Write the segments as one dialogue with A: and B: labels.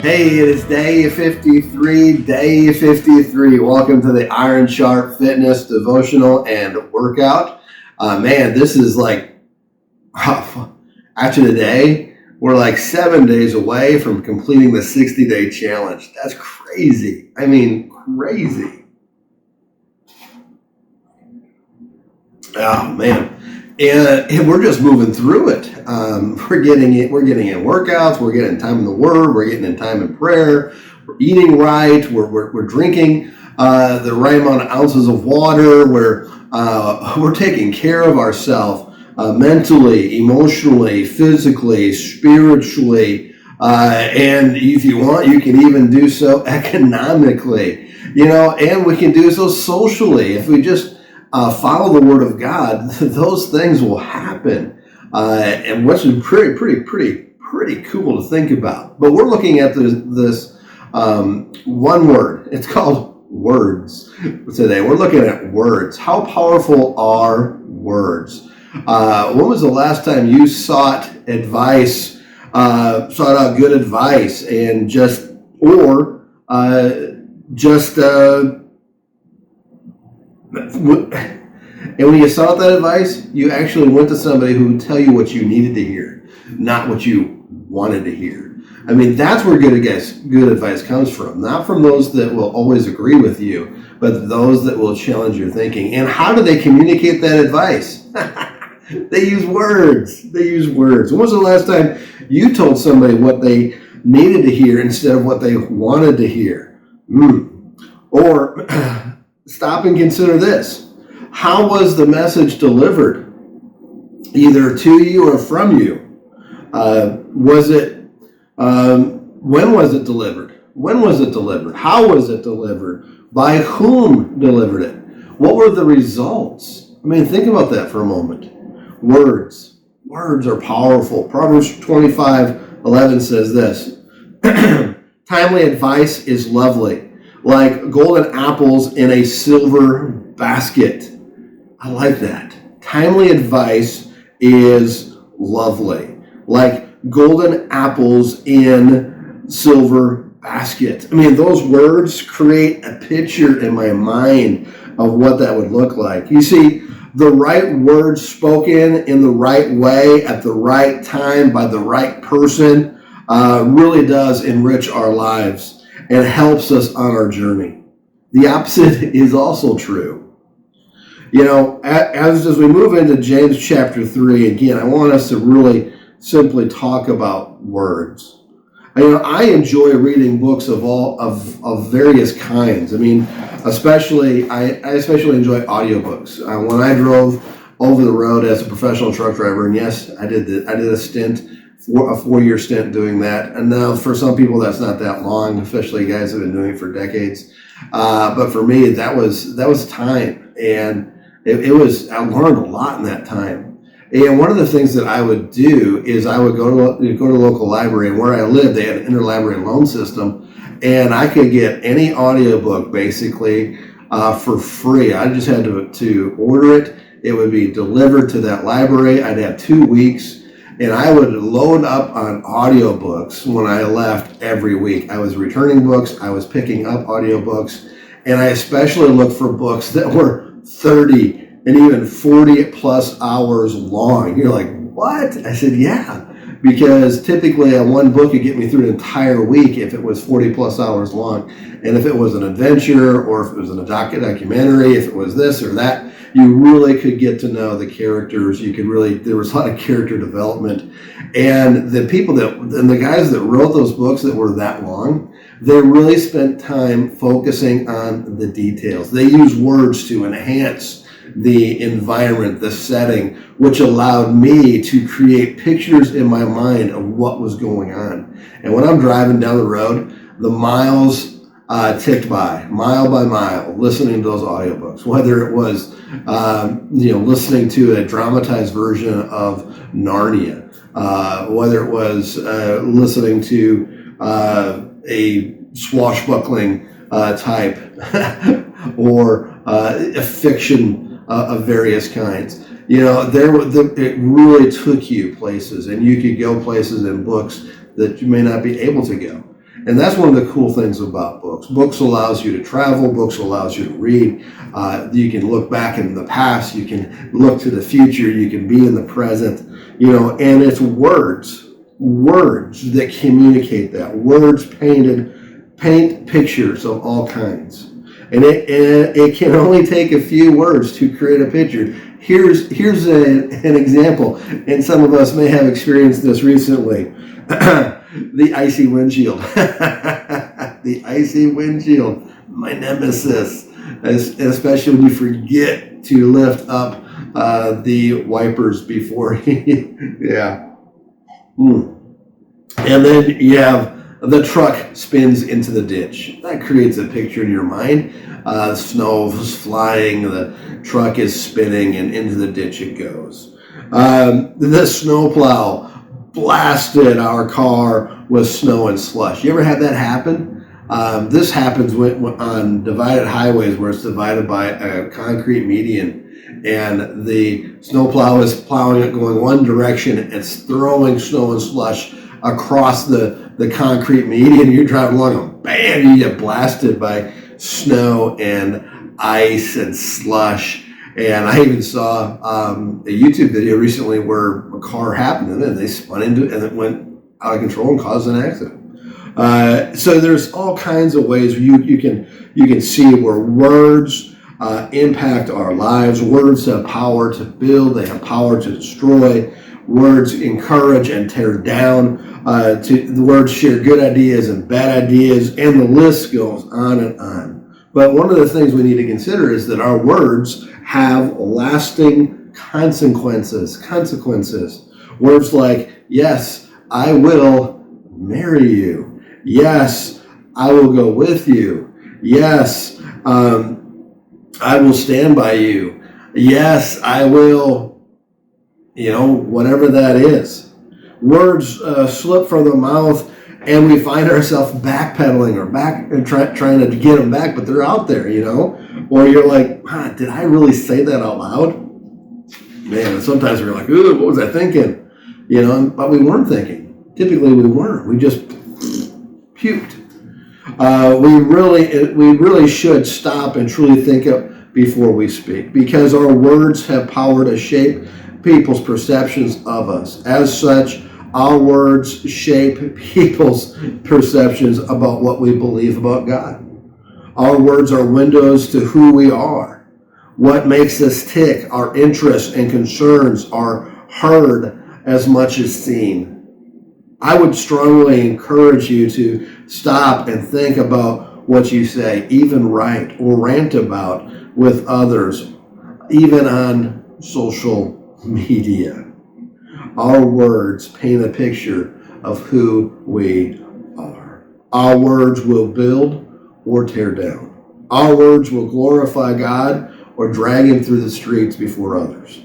A: Hey, it is day 53, day 53. Welcome to the Iron Sharp Fitness Devotional and Workout. Man, this is like, after today, we're like 7 days away from completing the 60-day challenge. That's crazy. I mean, crazy. Oh, man. And we're just moving through it. We're getting in workouts, we're getting time in the Word, we're getting in time in prayer, we're eating right, we're drinking the right amount of ounces of water, we're taking care of ourselves mentally, emotionally, physically, spiritually, and if you want, you can even do so economically, and we can do so socially if we just follow the Word of God. Those things will happen, and which is pretty cool to think about. But we're looking at this one word. It's called words today. We're looking at words. How powerful are words? When was the last time you sought out good advice, and and when you sought that advice, you actually went to somebody who would tell you what you needed to hear, not what you wanted to hear. I mean, that's where good advice comes from. Not from those that will always agree with you, but those that will challenge your thinking. And how do they communicate that advice? They use words. When was the last time you told somebody what they needed to hear instead of what they wanted to hear? Or stop and consider this. How was the message delivered? Either to you or from you? When was it delivered? When was it delivered? How was it delivered? By whom delivered it? What were the results? I mean, think about that for a moment. Words are powerful. Proverbs 25:11 says this. Timely advice is lovely, like golden apples in a silver basket. I like that. Timely advice is lovely, like golden apples in silver basket. I mean, those words create a picture in my mind of what that would look like. You see, the right words spoken in the right way at the right time by the right person really does enrich our lives and helps us on our journey. The opposite is also true. As we move into James chapter 3, again, I want us to really simply talk about words. I enjoy reading books of various kinds. I mean, I especially enjoy audiobooks. When I drove over the road as a professional truck driver, and yes, I did a 4-year stint doing that. And now for some people that's not that long, especially guys that have been doing it for decades. But for me, that was time, and I learned a lot in that time. And one of the things that I would do is I would go to the local library, and where I lived, they had an interlibrary loan system, and I could get any audiobook basically for free. I just had to order it. It would be delivered to that library. I'd have 2 weeks, and I would load up on audiobooks when I left every week. I was returning books, I was picking up audiobooks, and I especially looked for books that were 30 and even 40 plus hours long. You're like, what? I said, yeah, because typically one book would get me through an entire week if it was 40 plus hours long. And if it was an adventure, or if it was a documentary, if it was this or that, you really could get to know the characters. There was a lot of character development. And the guys that wrote those books that were that long, they really spent time focusing on the details. They used words to enhance the environment, the setting, which allowed me to create pictures in my mind of what was going on. And when I'm driving down the road, the miles ticked by mile, listening to those audiobooks, whether it was listening to a dramatized version of Narnia, whether it was listening to a swashbuckling type or a fiction of various kinds. It really took you places, and you could go places in books that you may not be able to go. And that's one of the cool things about books. Books allows you to travel. Books allows you to read. You can look back in the past. You can look to the future. You can be in the present. And it's words that communicate that. Words paint pictures of all kinds. And it can only take a few words to create a picture. Here's an example, and some of us may have experienced this recently. The icy windshield. The icy windshield, my nemesis, especially when you forget to lift up the wipers before yeah. And then you have the truck spins into the ditch. That creates a picture in your mind. Snow's flying, the truck is spinning, and into the ditch it goes. The snowplow blasted our car with snow and slush. You ever had that happen? This happens on divided highways where it's divided by a concrete median, and the snowplow is plowing it going one direction. It's throwing snow and slush across the concrete median. You're driving along and bam, you get blasted by snow and ice and slush. And I even saw a YouTube video recently where a car happened and they spun into it and it went out of control and caused an accident. So there's all kinds of ways you can see where words impact our lives. Words have power to build. They have power to destroy. Words encourage and tear down. The words share good ideas and bad ideas, and the list goes on and on. But one of the things we need to consider is that our words have lasting consequences. Words like, yes, I will marry you. Yes, I will go with you. Yes, I will stand by you. Yes, I will, whatever that is. Words slip from the mouth, and we find ourselves backpedaling or trying to get them back, but they're out there, Or you're like, did I really say that out loud? Man, sometimes we're like, ooh, what was I thinking? But we weren't thinking. Typically we weren't. We just puked. We really should stop and truly think of before we speak, because our words have power to shape people's perceptions of us. As such, our words shape people's perceptions about what we believe about God. Our words are windows to who we are. What makes us tick, our interests and concerns are heard as much as seen. I would strongly encourage you to stop and think about what you say, even write or rant about with others, even on social media. Our words paint a picture of who we are. Our words will build or tear down. Our words will glorify God or drag him through the streets before others.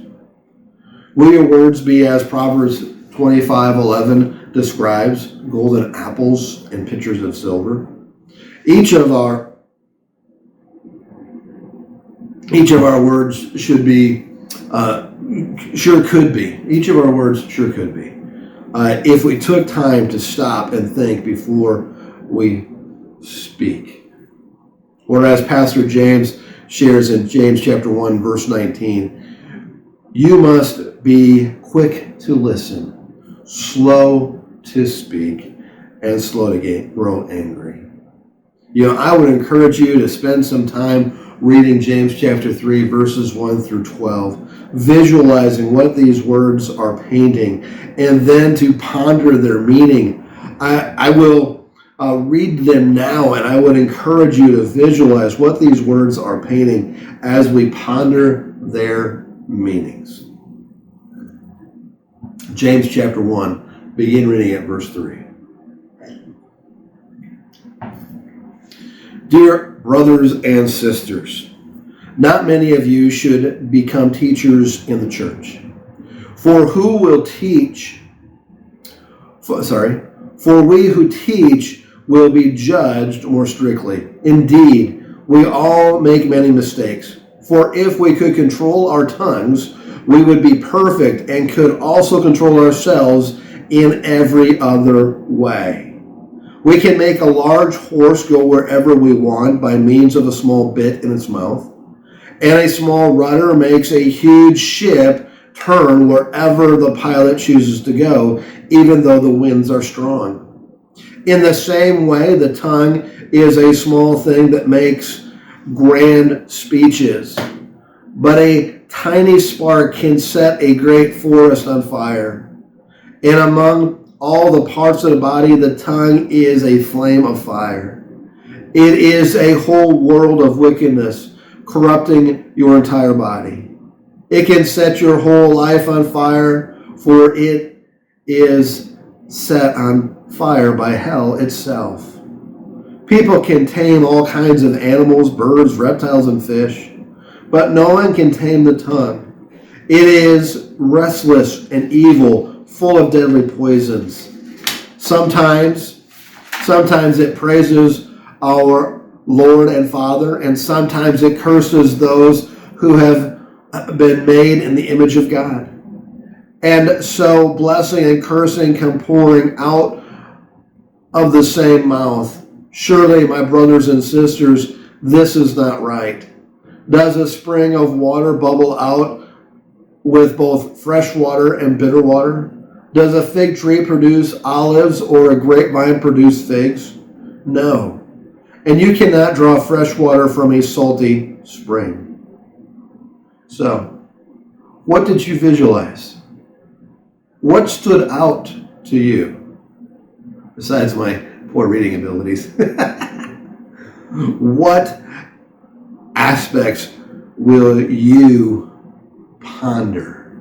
A: Will your words be, as Proverbs 25:11 describes, golden apples and pitchers of silver? Each of our words should be, sure could be. Each of our words sure could be. If we took time to stop and think before we speak. Or as Pastor James shares in James chapter 1, verse 19, you must be quick to listen, slow to speak, and slow to grow angry. I would encourage you to spend some time reading James chapter 3, verses 1 through 12, visualizing what these words are painting, and then to ponder their meaning. I will read them now, and I would encourage you to visualize what these words are painting as we ponder their meanings. James chapter 1, begin reading at verse 3. Dear brothers and sisters, not many of you should become teachers in the church. For we who teach will be judged more strictly. Indeed, we all make many mistakes. For if we could control our tongues, we would be perfect and could also control ourselves in every other way. We can make a large horse go wherever we want by means of a small bit in its mouth. And a small rudder makes a huge ship turn wherever the pilot chooses to go, even though the winds are strong. In the same way, the tongue is a small thing that makes grand speeches, but a tiny spark can set a great forest on fire. And among all the parts of the body, the tongue is a flame of fire. It is a whole world of wickedness, corrupting your entire body. It can set your whole life on fire, for it is set on fire by hell itself. People can tame all kinds of animals, birds, reptiles, and fish, but no one can tame the tongue. It is restless and evil, full of deadly poisons. Sometimes it praises our Lord and Father, and sometimes it curses those who have been made in the image of God. And so blessing and cursing come pouring out of the same mouth. Surely, my brothers and sisters, this is not right. Does a spring of water bubble out with both fresh water and bitter water? Does a fig tree produce olives or a grapevine produce figs? No. And you cannot draw fresh water from a salty spring. So, what did you visualize? What stood out to you? Besides my poor reading abilities. What aspects will you ponder?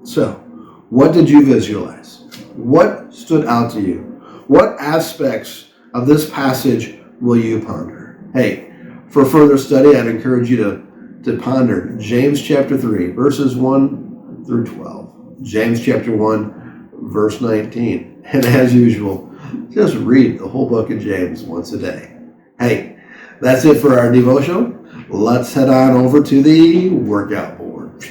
A: So, what did you visualize? What stood out to you? What aspects of this passage will you ponder? Hey, for further study, I'd encourage you to ponder James chapter 3, verses 1 through 12. James chapter 1, verse 19. And as usual, just read the whole book of James once a day. Hey, that's it for our devotional. Let's head on over to the workout board.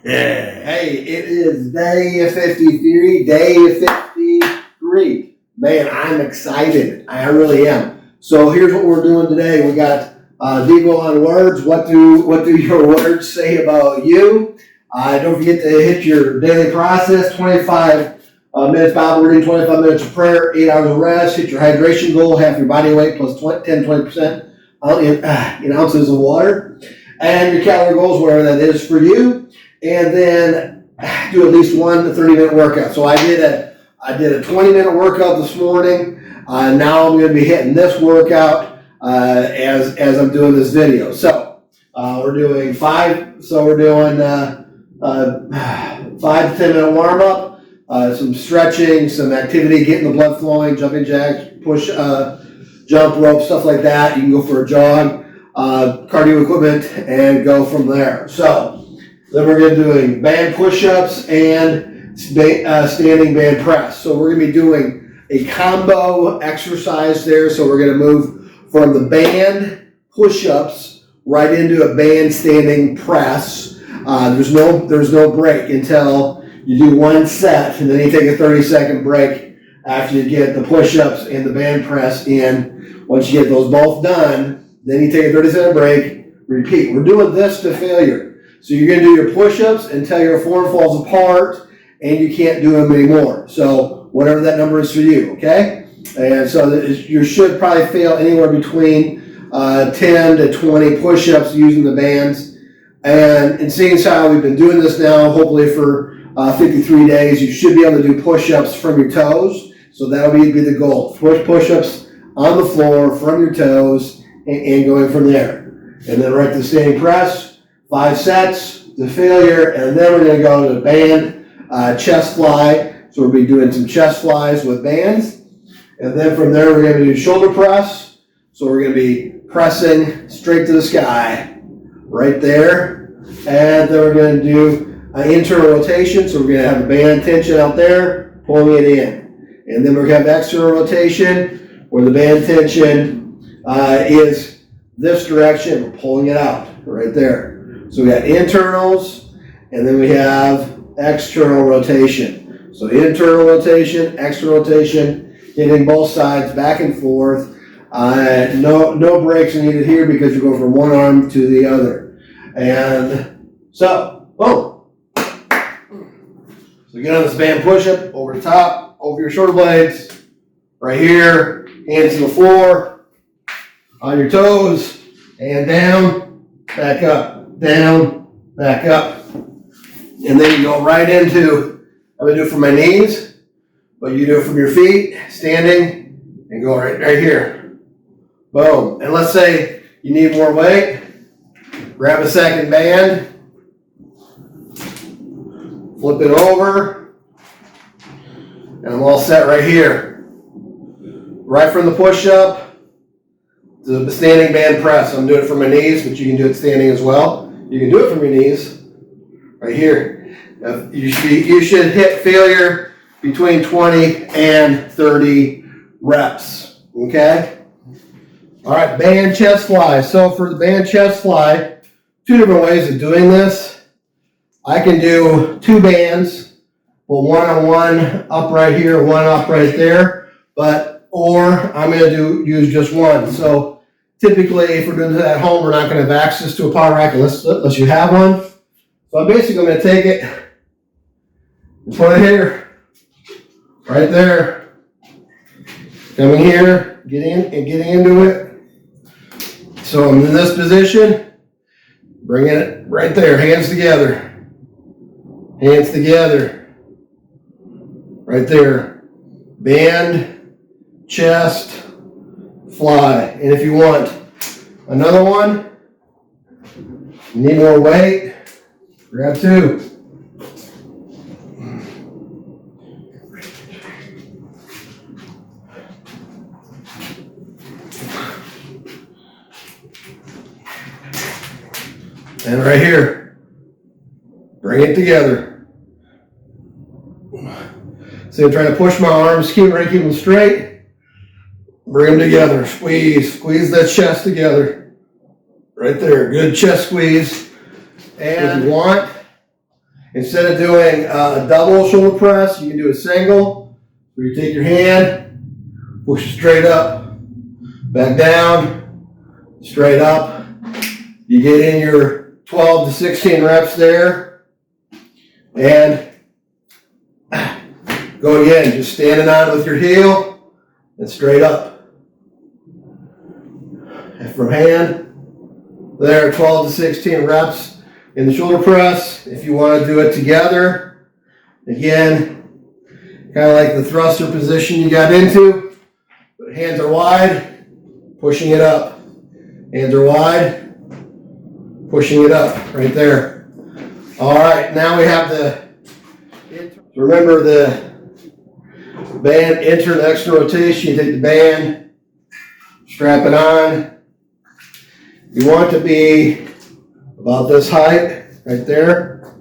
A: Hey, it is day 53. Day 53. Man, I'm excited. I really am. So here's what we're doing today. We got Devo on words. What do your words say about you? Don't forget to hit your daily process. 25 minutes Bible reading, 25 minutes of prayer, 8 hours of rest. Hit your hydration goal. Half your body weight plus 10-20% in ounces of water. And your calorie goals, whatever that is for you. And then do at least one 30-minute workout. So I did a 20-minute workout this morning. Now I'm going to be hitting this workout as I'm doing this video. So we're doing 5 to 10-minute warm up, some stretching, some activity, getting the blood flowing, jumping jacks, push, jump rope, stuff like that. You can go for a jog, cardio equipment, and go from there. So then we're going to be doing band push-ups and standing band press. So we're going to be doing a combo exercise there. So we're going to move from the band push-ups right into a band standing press. There's no break until you do one set, and then you take a 30-second break after you get the push-ups and the band press in. Once you get those both done, then you take a 30-second break, repeat. We're doing this to failure. So you're going to do your push-ups until your form falls apart and you can't do them anymore. So whatever that number is for you, okay? And so you should probably fail anywhere between 10 to 20 push-ups using the bands. And seeing as how we've been doing this now, hopefully for 53 days, you should be able to do push-ups from your toes. So that'll be the goal. Push-ups on the floor from your toes and going from there. And then right to the standing press. 5 sets to failure, and then we're going to go to the band chest fly. So we'll be doing some chest flies with bands. And then from there, we're going to do shoulder press. So we're going to be pressing straight to the sky right there. And then we're going to do an internal rotation. So we're going to have the band tension out there, pulling it in. And then we're going to have external rotation where the band tension is this direction, we're pulling it out right there. So we got internals, and then we have external rotation. So internal rotation, external rotation, hitting both sides back and forth. No breaks needed here because you go from one arm to the other. And so, boom. So get on this band push-up, over the top, over your shoulder blades, right here, hands to the floor, on your toes, and down, back up, down, back up. And then you go right into, I'm going to do it from my knees, but you do it from your feet, standing, and go right here. Boom. And let's say you need more weight. Grab a second band, flip it over, and I'm all set right here. Right from the push-up to the standing band press. I'm doing it from my knees, but you can do it standing as well. You can do it from your knees, right here. You should hit failure between 20 and 30 reps, okay? All right, band chest fly. So for the band chest fly, two different ways of doing this. I can do two bands, well, one on one up right here, one up right there, or I'm going to use just one. So typically, if we're doing this at home, we're not going to have access to a power rack unless you have one. So I'm basically going to take it, put it here, right there, coming here, getting into it. So I'm in this position, bringing it right there, hands together, right there, band, chest, fly. And if you want another one, you need more weight, grab two. And right here, bring it together. So I'm trying to push my arms, keep them straight. Bring them together, squeeze that chest together. Right there, good chest squeeze. And if you want, instead of doing a double shoulder press, you can do a single, where you take your hand, push it straight up, back down, straight up. You get in your 12 to 16 reps there, and go again, just standing on with your heel and straight up. And from hand, there, 12 to 16 reps in the shoulder press. If you want to do it together, again, kind of like the thruster position you got into, but hands are wide, pushing it up. Hands are wide, pushing it up, right there. All right, now we have remember the band internal and external rotation. You take the band, strap it on. You want it to be about this height, right there.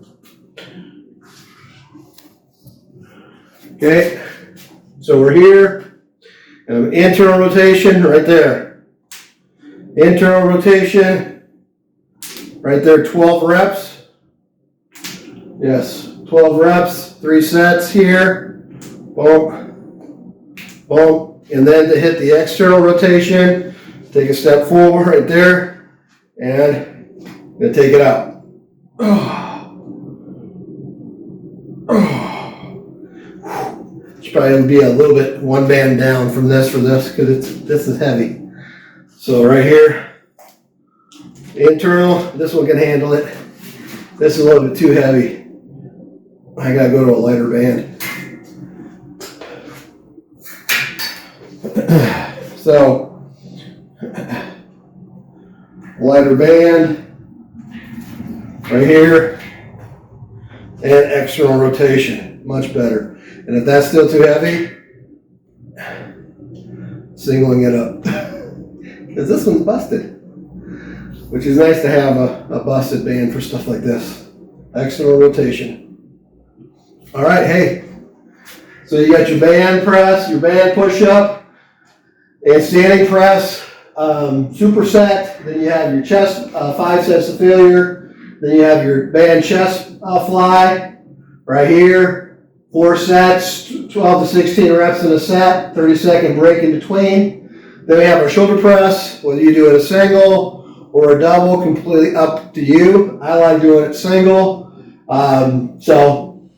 A: Okay, so we're here, and internal rotation, right there. Internal rotation. Right there, 12 reps. Yes, 12 reps, 3 sets here. Boom, boom. And then to hit the external rotation, take a step forward right there, and I'm going to take it out. Should probably be a little bit one band down from this because this is heavy. So right here. Internal, this one can handle it. This is a little bit too heavy. I gotta go to a lighter band. So, lighter band, right here, and external rotation, much better. And if that's still too heavy, singling it up. Because this one's busted. Which is nice to have a busted band for stuff like this. External rotation. All right, hey. So you got your band press, your band push-up, and standing press, superset. Then you have your chest, 5 sets of failure. Then you have your band chest fly right here. 4 sets, 12 to 16 reps in a set, 30-second break in between. Then we have our shoulder press, whether you do it a single or a double, completely up to you. I like doing it single. So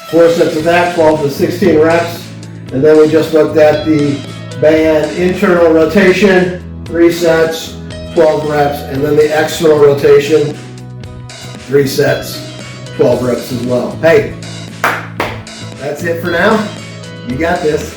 A: 4 sets of that, 12 to 16 reps. And then we just looked at the band internal rotation, 3 sets, 12 reps, and then the external rotation, 3 sets, 12 reps as well. Hey, that's it for now. You got this.